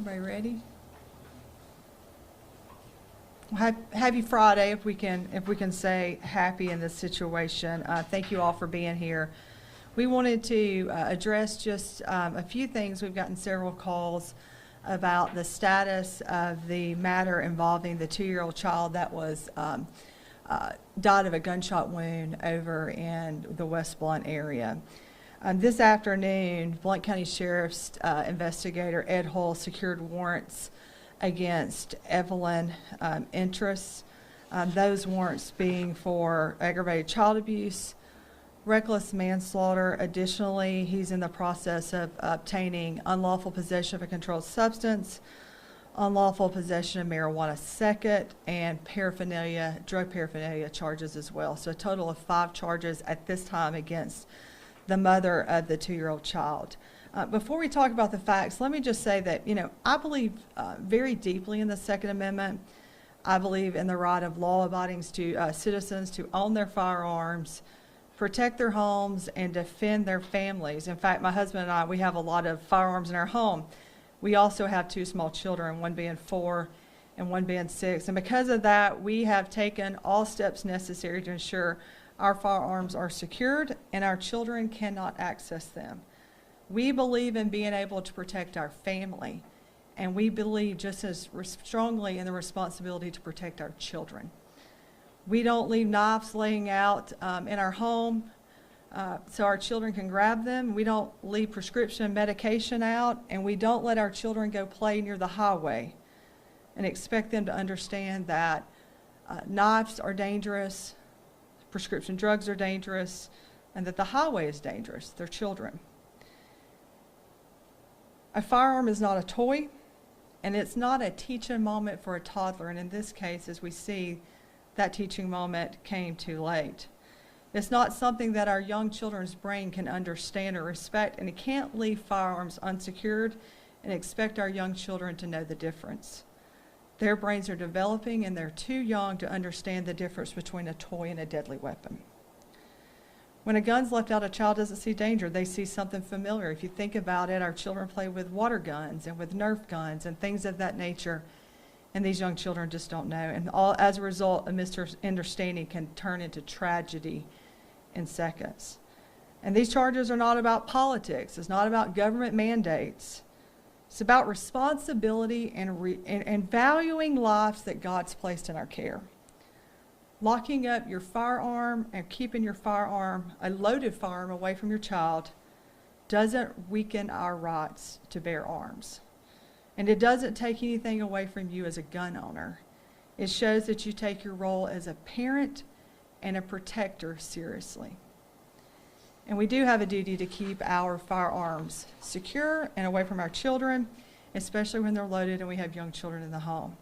Everybody ready? Well, happy Friday, if we can say happy in this situation. Thank you all for being here. We wanted to address just a few things. We've gotten several calls about the status of the matter involving the 2-year-old child that was died of a gunshot wound over in the West Blount area. This afternoon, Blount County Sheriff's investigator Ed Hull secured warrants against Evelyn Interests. Those warrants being for aggravated child abuse, reckless manslaughter. Additionally, he's in the process of obtaining unlawful possession of a controlled substance, unlawful possession of marijuana second, and drug paraphernalia charges as well. So a total of 5 charges at this time against the mother of the 2-year-old child. Before we talk about the facts, let me just say that, I believe very deeply in the Second Amendment. I believe in the right of law-abiding citizens to own their firearms, protect their homes, and defend their families. In fact, my husband and I, we have a lot of firearms in our home. We also have 2 small children, one being 4 and one being 6. And because of that, we have taken all steps necessary to ensure our firearms are secured and our children cannot access them. We believe in being able to protect our family, and we believe just as strongly in the responsibility to protect our children. We don't leave knives laying out in our home so our children can grab them. We don't leave prescription medication out, and we don't let our children go play near the highway and expect them to understand that knives are dangerous, prescription drugs are dangerous, and that the highway is dangerous. They're children. A firearm is not a toy, and it's not a teaching moment for a toddler. And in this case, as we see, that teaching moment came too late. It's not something that our young children's brain can understand or respect, and it can't leave firearms unsecured and expect our young children to know the difference. Their brains are developing, and they're too young to understand the difference between a toy and a deadly weapon. When a gun's left out, a child doesn't see danger. They see something familiar. If you think about it, our children play with water guns and with Nerf guns and things of that nature, and these young children just don't know. And as a result, a misunderstanding can turn into tragedy in seconds. And these charges are not about politics. It's not about government mandates. It's about responsibility and valuing lives that God's placed in our care. Locking up your firearm and keeping your firearm, a loaded firearm, away from your child doesn't weaken our rights to bear arms. And it doesn't take anything away from you as a gun owner. It shows that you take your role as a parent and a protector seriously. And we do have a duty to keep our firearms secure and away from our children, especially when they're loaded and we have young children in the home.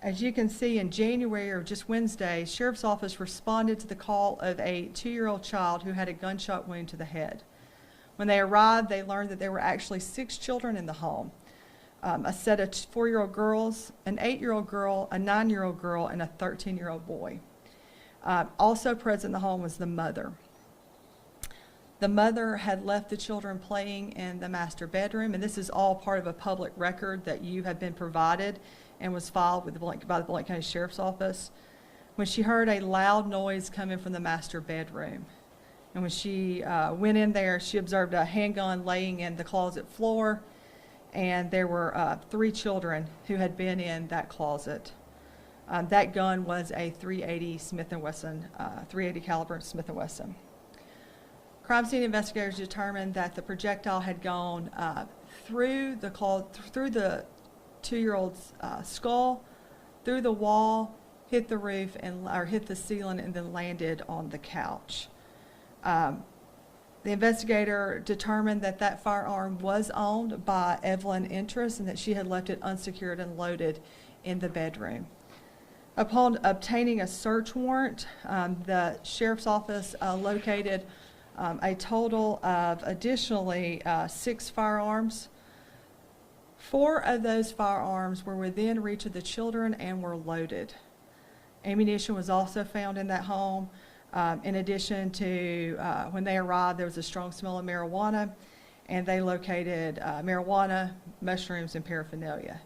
As you can see, in January, or just Wednesday, Sheriff's Office responded to the call of a 2-year-old child who had a gunshot wound to the head. When they arrived, they learned that there were actually 6 children in the home. A set of 4-year-old girls, an 8-year-old girl, a 9-year-old girl, and a 13-year-old boy. Also present in the home was the mother. The mother had left the children playing in the master bedroom, and this is all part of a public record that you have been provided and was filed with by the Blount County Sheriff's Office, when she heard a loud noise coming from the master bedroom. And when she went in there, she observed a handgun laying in the closet floor, and there were 3 children who had been in that closet. That gun was a .380 Smith & Wesson, .380 caliber Smith & Wesson. Crime scene investigators determined that the projectile had gone through the 2-year-old's skull, through the wall, hit the roof, or hit the ceiling, and then landed on the couch. The investigator determined that that firearm was owned by Evelyn Interests and that she had left it unsecured and loaded in the bedroom. Upon obtaining a search warrant, the Sheriff's Office located a total of additionally 6 firearms. 4 of those firearms were within reach of the children and were loaded. Ammunition was also found in that home. In addition to, when they arrived, there was a strong smell of marijuana, and they located marijuana, mushrooms, and paraphernalia.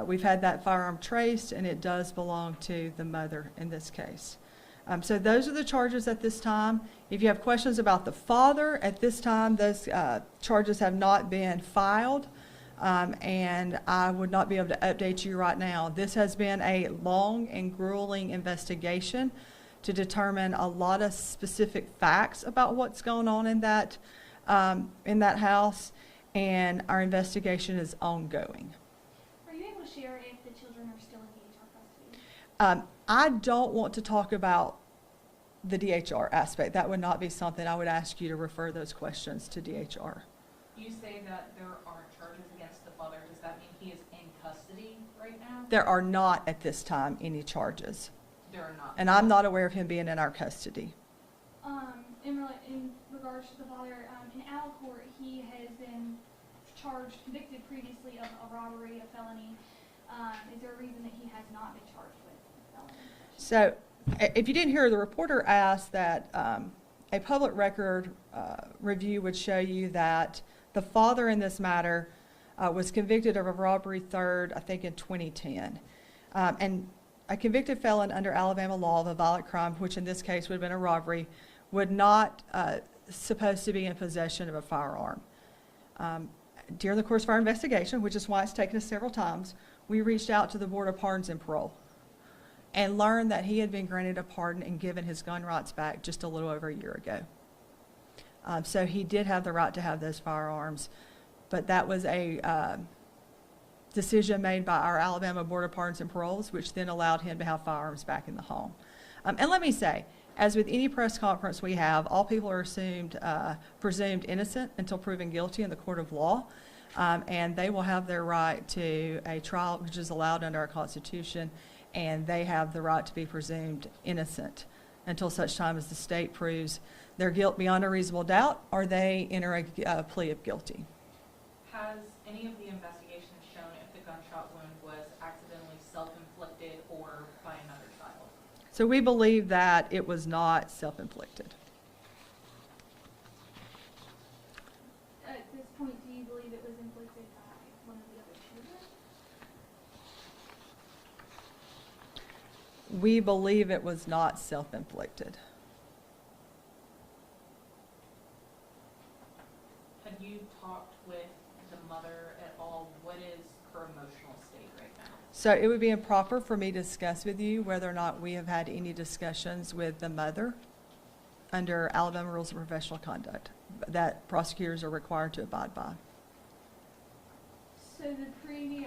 We've had that firearm traced, and it does belong to the mother in this case. So those are the charges at this time. If you have questions about the father, at this time, those charges have not been filed, and I would not be able to update you right now. This has been a long and grueling investigation to determine a lot of specific facts about what's going on in that house, and our investigation is ongoing. Are you able to share if the children are still in DHR custody? I don't want to talk about the DHR aspect. That would not be something I would ask you to refer those questions to DHR. You say that there aren't charges against the father. Does that mean he is in custody right now? There are not at this time any charges. There are not. And I'm not aware of him being in our custody. In regards to the father, in our court, he has been convicted previously of a robbery, a felony. Is there a reason that he has not been charged with a felony? So, if you didn't hear, the reporter asked that a public record review would show you that the father in this matter was convicted of a robbery third, I think in 2010. And a convicted felon under Alabama law of a violent crime, which in this case would have been a robbery, would not supposed to be in possession of a firearm. During the course of our investigation, which is why it's taken us several times, we reached out to the Board of Pardons and Parole and learned that he had been granted a pardon and given his gun rights back just a little over a year ago. So he did have the right to have those firearms, but that was a decision made by our Alabama Board of Pardons and Paroles, which then allowed him to have firearms back in the home. And let me say, as with any press conference we have, all people are presumed innocent until proven guilty in the court of law, and they will have their right to a trial which is allowed under our Constitution, and they have the right to be presumed innocent until such time as the state proves their guilt beyond a reasonable doubt or they enter a plea of guilty. Has any of the investigations shown if the gunshot wound was accidentally self-inflicted or by another child? So we believe that it was not self-inflicted. At this point, do you believe it was inflicted by one of the other children? We believe it was not self-inflicted. Have you talked with the mother at all? What is her emotional state right now? So it would be improper for me to discuss with you whether or not we have had any discussions with the mother under Alabama Rules of Professional Conduct that prosecutors are required to abide by. So I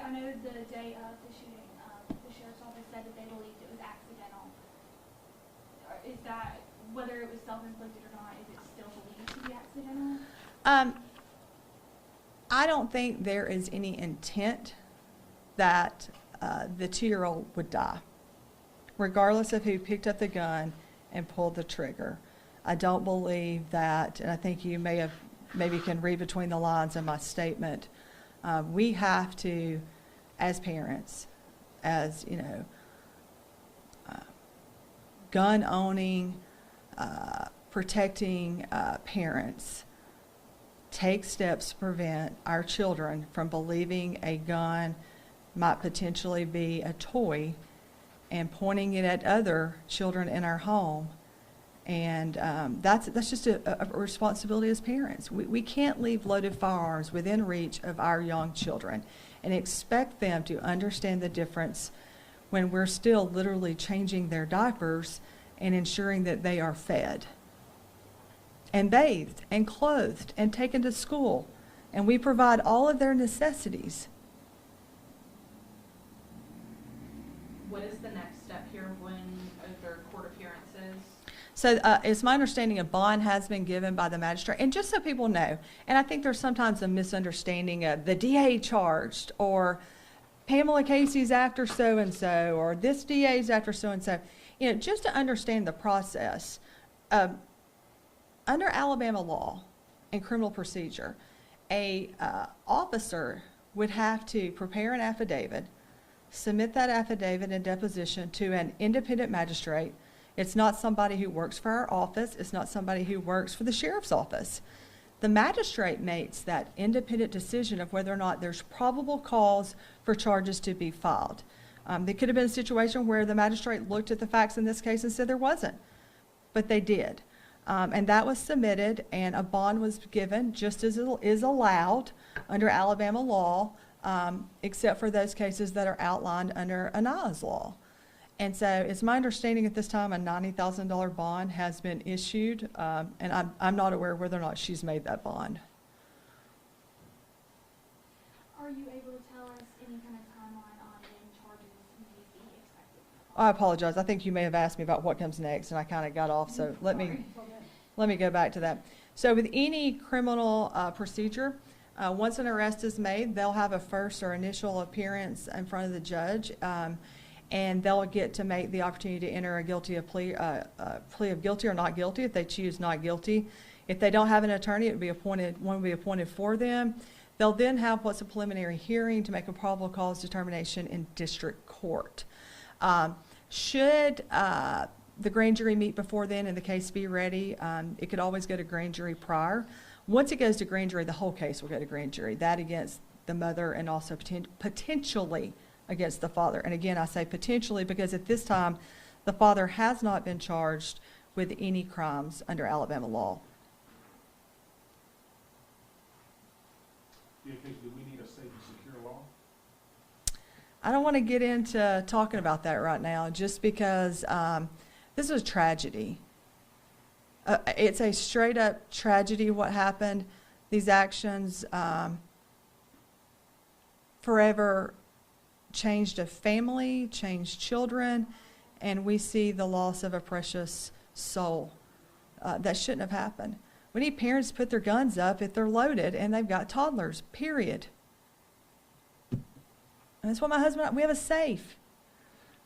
know the day of the shooting, the sheriff's office said that they believed it was accidental. Is that, whether it was self-inflicted or not, is it still believed to be accidental? I don't think there is any intent that the 2-year-old would die, regardless of who picked up the gun and pulled the trigger. I don't believe that, and I think you maybe can read between the lines in my statement. We have to, as parents, as gun owning, protecting parents, take steps to prevent our children from believing a gun might potentially be a toy and pointing it at other children in our home. And that's just a responsibility as parents. We can't leave loaded firearms within reach of our young children and expect them to understand the difference when we're still literally changing their diapers and ensuring that they are fed and bathed and clothed and taken to school, and we provide all of their necessities. What is the next step here when there are court appearances? So it's my understanding a bond has been given by the magistrate. And just so people know, and I think there's sometimes a misunderstanding of the DA charged, or Pamela Casey's after so-and-so, or this DA's after so-and-so. Just to understand the process, under Alabama law and criminal procedure, a officer would have to prepare an affidavit, submit that affidavit in deposition to an independent magistrate. It's not somebody who works for our office. It's not somebody who works for the sheriff's office. The magistrate makes that independent decision of whether or not there's probable cause for charges to be filed. There could have been a situation where the magistrate looked at the facts in this case and said there wasn't, but they did. And that was submitted, and a bond was given, just as it is allowed under Alabama law, except for those cases that are outlined under Ania's law. And so it's my understanding at this time a $90,000 bond has been issued, and I'm not aware whether or not she's made that bond. Are you able to tell us any kind of timeline on when charges may be expected? I apologize. I think you may have asked me about what comes next, and I kind of got off, so let me go back to that. So with any criminal procedure, once an arrest is made, they'll have a first or initial appearance in front of the judge, and they'll get to make the opportunity to enter a plea of guilty or not guilty if they choose not guilty. If they don't have an attorney, one will be appointed for them. They'll then have what's a preliminary hearing to make a probable cause determination in district court. Should the grand jury meet before then and the case be ready, it could always go to grand jury prior. Once it goes to grand jury, the whole case will go to grand jury, that against the mother and also potentially against the father. And again, I say potentially because at this time, the father has not been charged with any crimes under Alabama law. Do we need a safe and secure law? I don't want to get into talking about that right now just because this is a tragedy. It's a straight up tragedy what happened. These actions forever changed a family, changed children, and we see the loss of a precious soul. That shouldn't have happened. We need parents to put their guns up if they're loaded and they've got toddlers, period. And that's what my husband, we have a safe.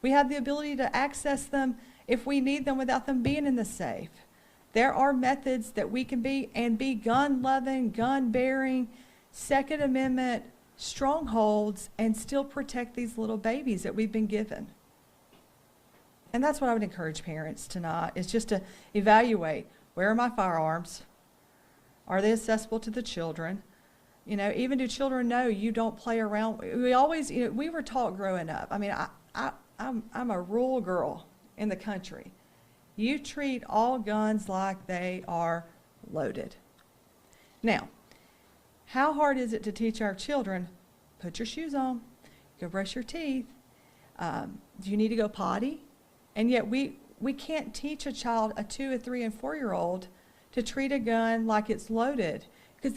We have the ability to access them if we need them without them being in the safe. There are methods that we can be gun-loving, gun-bearing, Second Amendment strongholds and still protect these little babies that we've been given. And that's what I would encourage parents tonight, is just to evaluate, where are my firearms? Are they accessible to the children? You know, even do children know you don't play around? We always, we were taught growing up. I mean, I'm a rural girl in the country. You treat all guns like they are loaded. Now, how hard is it to teach our children, put your shoes on, go brush your teeth, do you need to go potty? And yet we can't teach a child, a 2, a 3, and 4-year-old, to treat a gun like it's loaded, because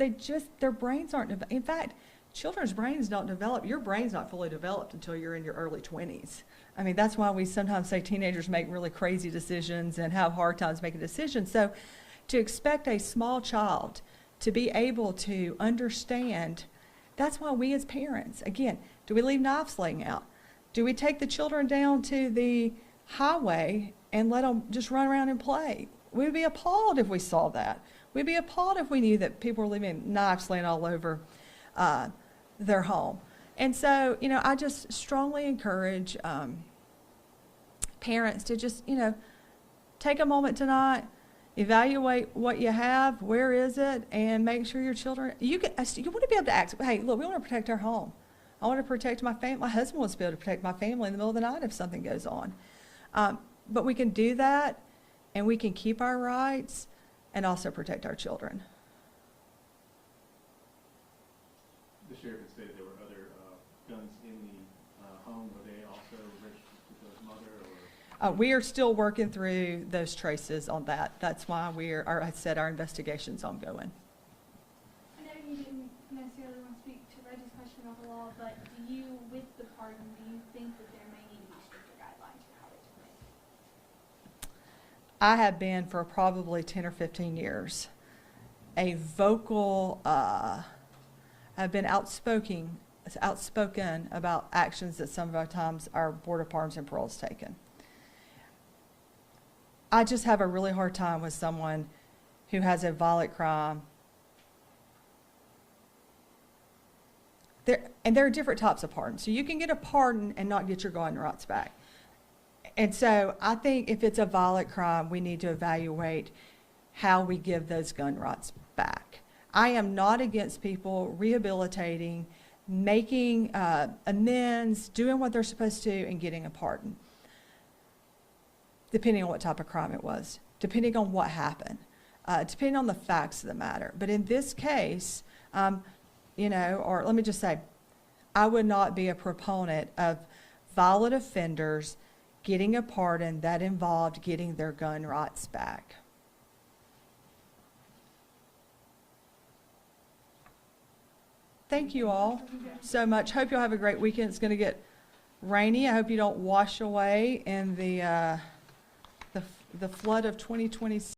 their brains aren't, in fact, children's brains don't develop, your brain's not fully developed until you're in your early 20s. I mean, that's why we sometimes say teenagers make really crazy decisions and have hard times making decisions. So to expect a small child to be able to understand, that's why we as parents, again, do we leave knives laying out? Do we take the children down to the highway and let them just run around and play? We'd be appalled if we saw that. We'd be appalled if we knew that people were leaving knives laying all over their home. And so, I just strongly encourage parents to just, take a moment tonight, evaluate what you have, where is it, and make sure your children, you want to be able to ask, hey, look, we want to protect our home. I want to protect my family. My husband wants to be able to protect my family in the middle of the night if something goes on. But we can do that, and we can keep our rights and also protect our children. The sheriff had stated there were other guns in the home. Were they also registered to the mother? Or? We are still working through those traces on that. That's why I said our investigation's ongoing. I know you didn't necessarily want to speak to Reggie's question about the law, but do you, with the pardon, do you think that there may need to be stricter guidelines for how it's played? I have been for probably 10 or 15 years a vocal, I've been outspoken about actions that some of our times our Board of Pardons and Parole's taken. I just have a really hard time with someone who has a violent crime. There are different types of pardons. So you can get a pardon and not get your gun rights back. And so I think if it's a violent crime, we need to evaluate how we give those gun rights back. I am not against people rehabilitating, making amends, doing what they're supposed to, and getting a pardon, depending on what type of crime it was, depending on what happened, depending on the facts of the matter. But in this case, you know, or let me just say, I would not be a proponent of violent offenders getting a pardon that involved getting their gun rights back. Thank you all so much. Hope you'll have a great weekend. It's going to get rainy. I hope you don't wash away in the flood of 2026.